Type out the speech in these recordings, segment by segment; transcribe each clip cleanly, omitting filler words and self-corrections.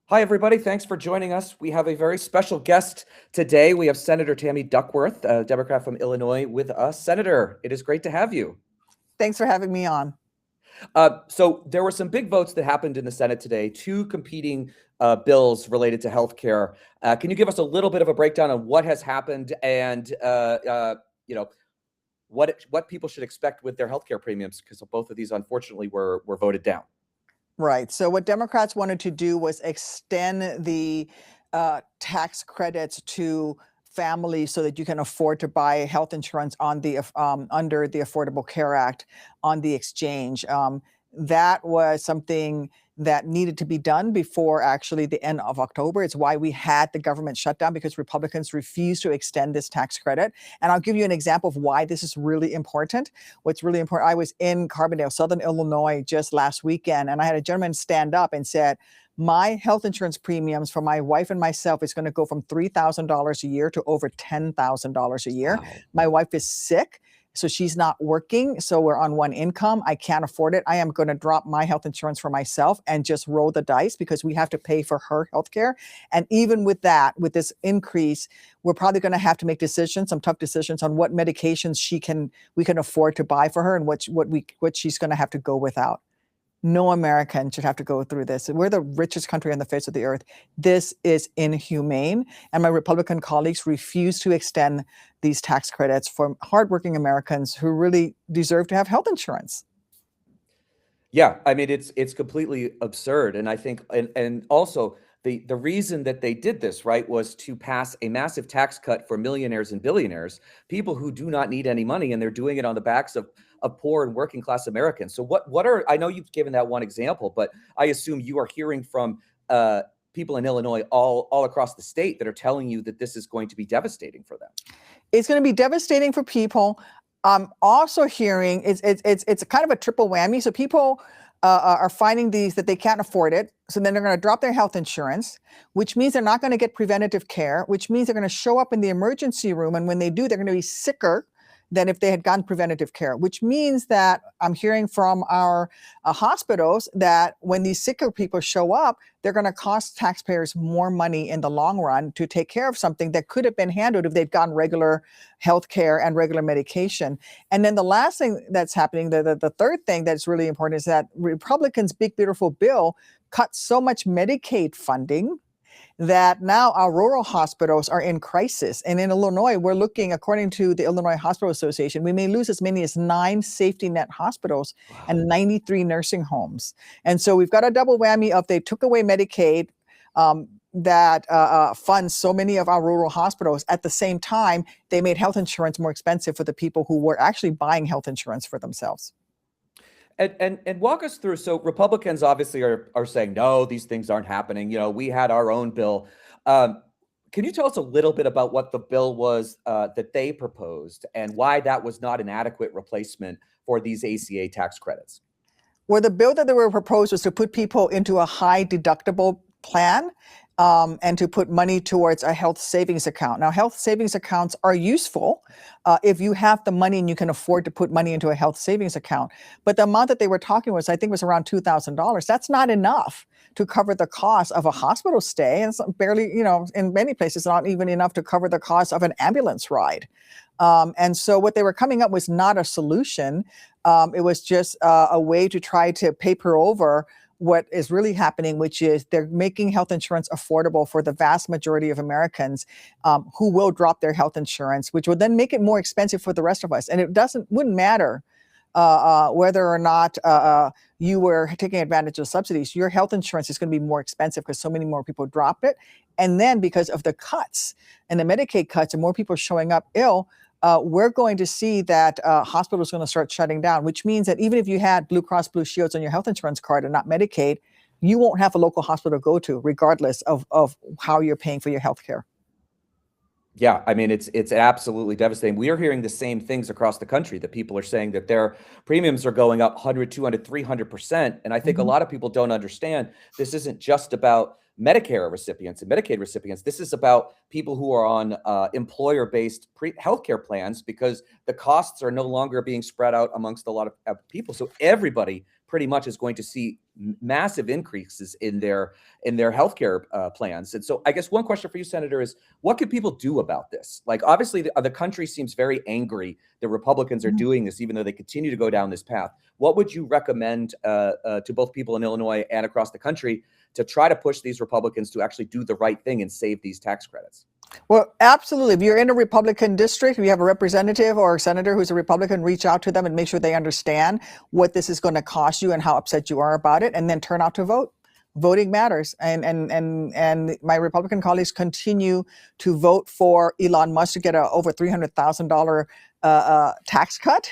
Hi, everybody. Thanks for joining us. We have a very special guest today. We have Senator Tammy Duckworth, a Democrat from Illinois, with us. Senator, it is great to have you. Thanks for having me on. So there were some big votes that happened in the Senate today, two competing bills related to healthcare. Can you give us a little bit of a breakdown on what has happened and what people should expect with their healthcare premiums? Because both of these, unfortunately, were voted down. Right. So what Democrats wanted to do was extend the tax credits to families so that you can afford to buy health insurance on the under the Affordable Care Act on the exchange. That was something that needed to be done before actually the end of October. It's why we had the government shutdown, because Republicans refused to extend this tax credit. And I'll give you an example of why this is really important. What's really important, I was in Carbondale, Southern Illinois just last weekend, and I had a gentleman stand up and said, my health insurance premiums for my wife and myself is going to go from $3,000 a year to over $10,000 a year. Wow. My wife is sick, so she's not working. So we're on one income. I can't afford it. I am going to drop my health insurance for myself and just roll the dice because we have to pay for her health care. And even with that, with this increase, we're probably going to have to make decisions, some tough decisions on what medications we can afford to buy for her and what she's going to have to go without. No American should have to go through this. We're the richest country on the face of the earth. This is inhumane. And my Republican colleagues refuse to extend these tax credits for hardworking Americans who really deserve to have health insurance. Yeah, I mean, it's completely absurd. And I think, and also the reason that they did this, right, was to pass a massive tax cut for millionaires and billionaires, people who do not need any money, and they're doing it on the backs of poor and working class Americans. So what are, I know you've given that one example, but I assume you are hearing from people in Illinois all across the state that are telling you that this is going to be devastating for them. It's going to be devastating for people. I'm also hearing it's kind of a triple whammy. So people are finding that they can't afford it. So then they're going to drop their health insurance, which means they're not going to get preventative care, which means they're going to show up in the emergency room. And when they do, they're going to be sicker than if they had gotten preventative care, which means that I'm hearing from our hospitals that when these sicker people show up, they're going to cost taxpayers more money in the long run to take care of something that could have been handled if they'd gotten regular health care and regular medication. And then the last thing that's happening, the third thing that's really important, is that Republicans' big, beautiful bill cut so much Medicaid funding that now our rural hospitals are in crisis. And in Illinois, we're looking, according to the Illinois Hospital Association, we may lose as many as 9 safety net hospitals and 93 nursing homes. And so we've got a double whammy of they took away Medicaid that funds so many of our rural hospitals. At the same time, they made health insurance more expensive for the people who were actually buying health insurance for themselves. And walk us through. So Republicans obviously are saying, no, these things aren't happening. You know, we had our own bill. Can you tell us a little bit about what the bill was that they proposed and why that was not an adequate replacement for these ACA tax credits? Well, the bill that they were proposed was to put people into a high deductible plan and to put money towards a health savings account. Now, health savings accounts are useful if you have the money and you can afford to put money into a health savings account. But the amount that they were talking was, I think, was around $2,000. That's not enough to cover the cost of a hospital stay. And it's barely, in many places, not even enough to cover the cost of an ambulance ride. And so what they were coming up was not a solution. It was just a way to try to paper over what is really happening, which is they're making health insurance affordable for the vast majority of Americans who will drop their health insurance, which would then make it more expensive for the rest of us. And it wouldn't matter whether or not you were taking advantage of subsidies. Your health insurance is going to be more expensive because so many more people drop it. And then because of the cuts and the Medicaid cuts and more people showing up ill, we're going to see that hospitals are going to start shutting down, which means that even if you had Blue Cross Blue Shields on your health insurance card and not Medicaid, you won't have a local hospital to go to, regardless of how you're paying for your health care. Yeah, I mean, it's absolutely devastating. We are hearing the same things across the country, that people are saying that their premiums are going up 100, 200, 300%. And I think a lot of people don't understand this isn't just about Medicare recipients and Medicaid recipients. This is about people who are on employer-based healthcare plans, because the costs are no longer being spread out amongst a lot of people. So everybody pretty much is going to see massive increases in their healthcare plans. And so I guess one question for you, Senator, is what can people do about this? Like, obviously the country seems very angry that Republicans are doing this, even though they continue to go down this path. What would you recommend to both people in Illinois and across the country to try to push these Republicans to actually do the right thing and save these tax credits? Well, absolutely. If you're in a Republican district, if you have a representative or a senator who's a Republican, reach out to them and make sure they understand what this is going to cost you and how upset you are about it, and then turn out to vote. Voting matters. And my Republican colleagues continue to vote for Elon Musk to get a over $300,000 tax cut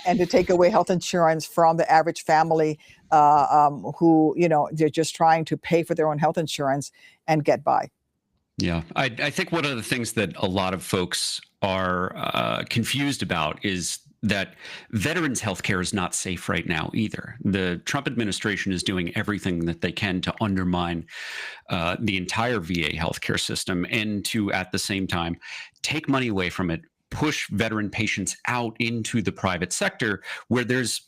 and to take away health insurance from the average family who, they're just trying to pay for their own health insurance and get by. Yeah, I think one of the things that a lot of folks are confused about is that veterans' healthcare is not safe right now either. The Trump administration is doing everything that they can to undermine the entire VA healthcare system and to, at the same time, take money away from it, push veteran patients out into the private sector where there's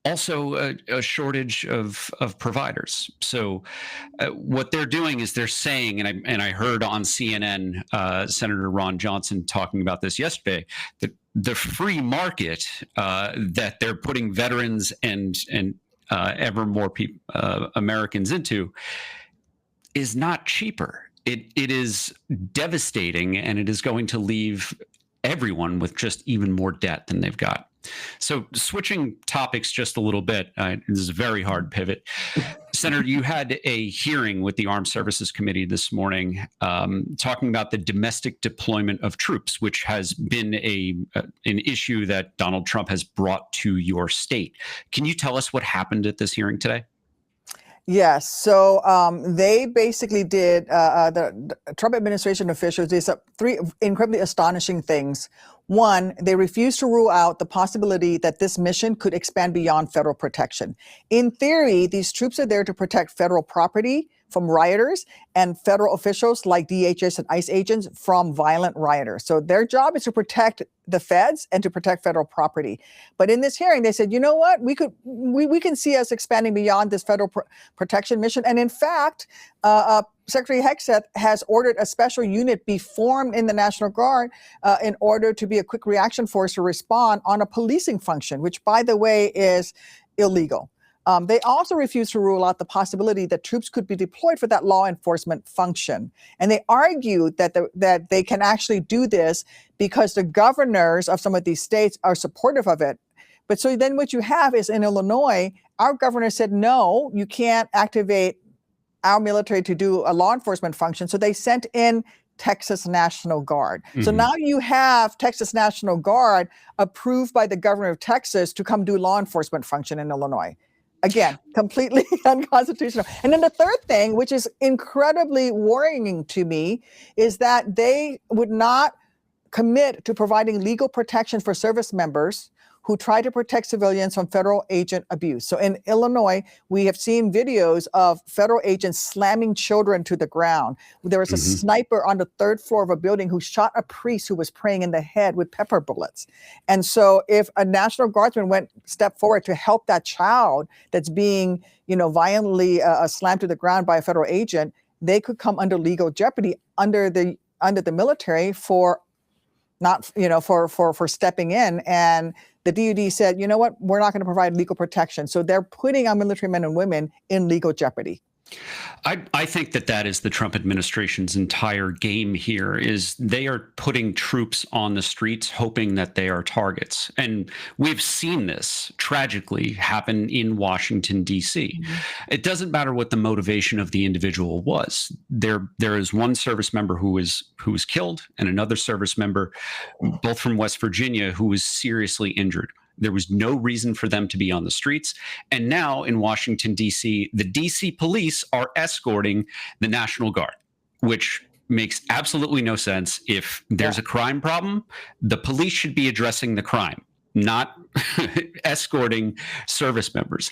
also a shortage of providers. So what they're doing is they're saying, and I heard on CNN Senator Ron Johnson talking about this yesterday, that the free market that they're putting veterans and ever more Americans into is not cheaper. It is devastating, and it is going to leave everyone with just even more debt than they've got. So switching topics just a little bit, this is a very hard pivot. Senator, you had a hearing with the Armed Services Committee this morning talking about the domestic deployment of troops, which has been an issue that Donald Trump has brought to your state. Can you tell us what happened at this hearing today? Yes. So they basically did, the Trump administration officials did three incredibly astonishing things. One, they refused to rule out the possibility that this mission could expand beyond federal protection. In theory, these troops are there to protect federal property from rioters and federal officials like DHS and ICE agents from violent rioters. So their job is to protect the feds and to protect federal property. But in this hearing, they said, you know what, we can see us expanding beyond this federal protection mission. And in fact, Secretary Hegseth has ordered a special unit be formed in the National Guard in order to be a quick reaction force to respond on a policing function, which, by the way, is illegal. They also refused to rule out the possibility that troops could be deployed for that law enforcement function. And they argued that they can actually do this because the governors of some of these states are supportive of it. But so then what you have is in Illinois, our governor said, no, you can't activate our military to do a law enforcement function. So they sent in Texas National Guard. So now you have Texas National Guard approved by the governor of Texas to come do law enforcement function in Illinois. Again, completely unconstitutional. And then the third thing, which is incredibly worrying to me, is that they would not commit to providing legal protection for service members who try to protect civilians from federal agent abuse. So in Illinois, we have seen videos of federal agents slamming children to the ground. There was a sniper on the third floor of a building who shot a priest who was praying in the head with pepper bullets. And so if a National Guardsman stepped forward to help that child that's being, violently slammed to the ground by a federal agent, they could come under legal jeopardy under the military for not, for stepping in. And the DoD said, you know what, we're not going to provide legal protection. So they're putting our military men and women in legal jeopardy. I think that is the Trump administration's entire game here, is they are putting troops on the streets hoping that they are targets. And we've seen this tragically happen in Washington, D.C. It doesn't matter what the motivation of the individual was. There is one service member who was killed and another service member, both from West Virginia, who was seriously injured. There was no reason for them to be on the streets. And now in Washington, D.C., the D.C. police are escorting the National Guard, which makes absolutely no sense. If there's a crime problem, the police should be addressing the crime, not escorting service members.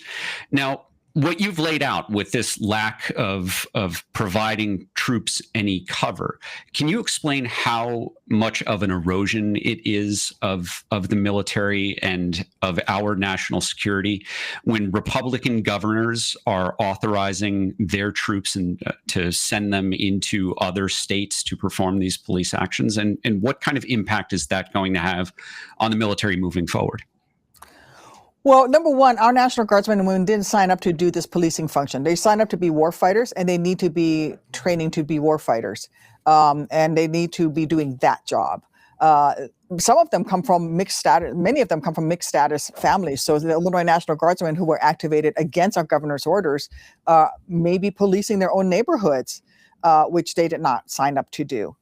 Now, what you've laid out with this lack of providing troops any cover, can you explain how much of an erosion it is of the military and of our national security when Republican governors are authorizing their troops and to send them into other states to perform these police actions, and what kind of impact is that going to have on the military moving forward? Well, number one, our National Guardsmen and women didn't sign up to do this policing function. They signed up to be war fighters, and they need to be training to be war fighters. And they need to be doing that job. Some of them come from mixed status, many of them come from mixed status families. So the Illinois National Guardsmen who were activated against our governor's orders may be policing their own neighborhoods, which they did not sign up to do.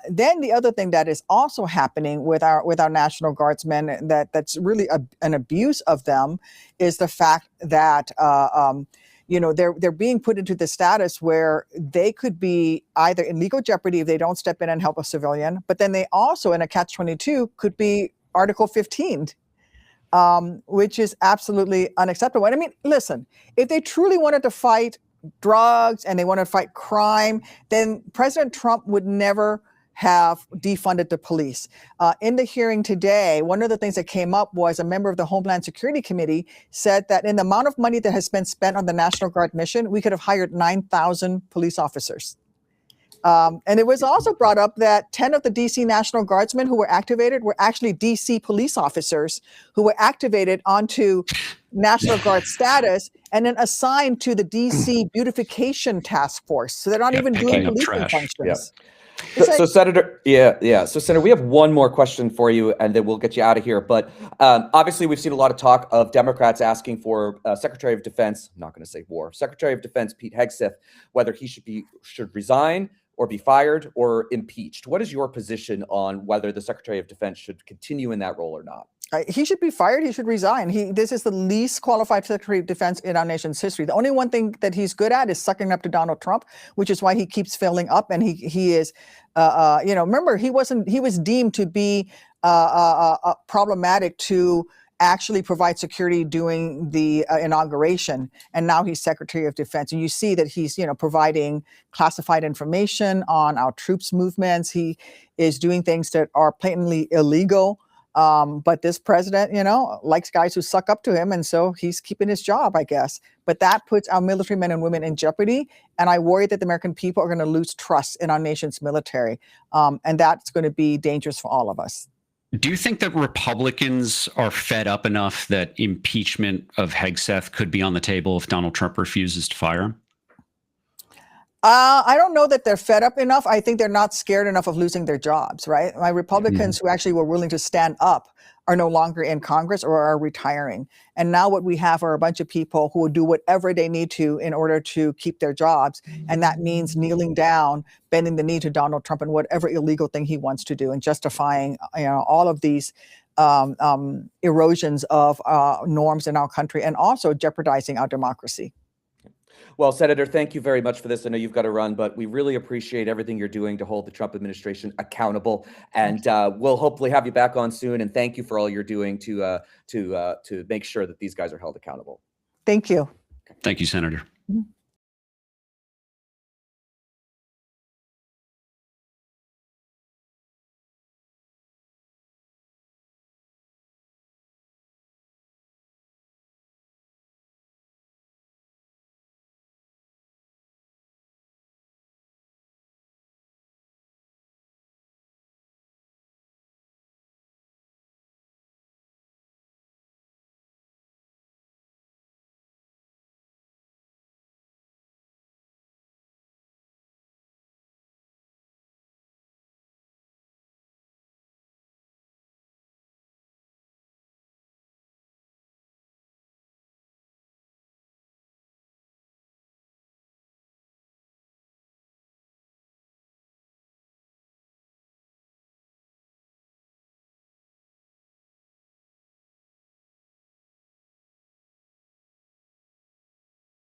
Then the other thing that is also happening with our National Guardsmen that's really an abuse of them is the fact that they're being put into the status where they could be either in legal jeopardy if they don't step in and help a civilian, but then they also in a catch-22 could be Article 15. Which is absolutely unacceptable. And I mean, listen, if they truly wanted to fight drugs and they want to fight crime, then President Trump would never have defunded the police. In the hearing today, one of the things that came up was a member of the Homeland Security Committee said that in the amount of money that has been spent on the National Guard mission, we could have hired 9,000 police officers. And it was also brought up that 10 of the DC National Guardsmen who were activated were actually DC police officers who were activated onto National Guard status and then assigned to the DC Beautification Task Force. So they're not even doing policing functions. So Senator, So Senator, we have one more question for you, and then we'll get you out of here. But obviously, we've seen a lot of talk of Democrats asking for Secretary of Defense. I'm not going to say war. Secretary of Defense Pete Hegseth, whether he should resign or be fired or impeached. What is your position on whether the Secretary of Defense should continue in that role or not? He should be fired. He should resign. This is the least qualified Secretary of Defense in our nation's history. The only one thing that he's good at is sucking up to Donald Trump, which is why he keeps filling up. And he is, remember, he was deemed to be problematic to actually provide security during the inauguration, and now he's Secretary of Defense. And you see that he's, providing classified information on our troops' movements. He is doing things that are blatantly illegal. But this president, likes guys who suck up to him, and so he's keeping his job, I guess. But that puts our military men and women in jeopardy, and I worry that the American people are going to lose trust in our nation's military, and that's going to be dangerous for all of us. Do you think that Republicans are fed up enough that impeachment of Hegseth could be on the table if Donald Trump refuses to fire him? I don't know that they're fed up enough. I think they're not scared enough of losing their jobs, right? My Republicans who actually were willing to stand up are no longer in Congress or are retiring. And now what we have are a bunch of people who will do whatever they need to in order to keep their jobs. And that means kneeling down, bending the knee to Donald Trump and whatever illegal thing he wants to do, and justifying all of these erosions of norms in our country, and also jeopardizing our democracy. Well, Senator, thank you very much for this. I know you've got to run, but we really appreciate everything you're doing to hold the Trump administration accountable. And we'll hopefully have you back on soon. And thank you for all you're doing to make sure that these guys are held accountable. Thank you. Thank you, Senator.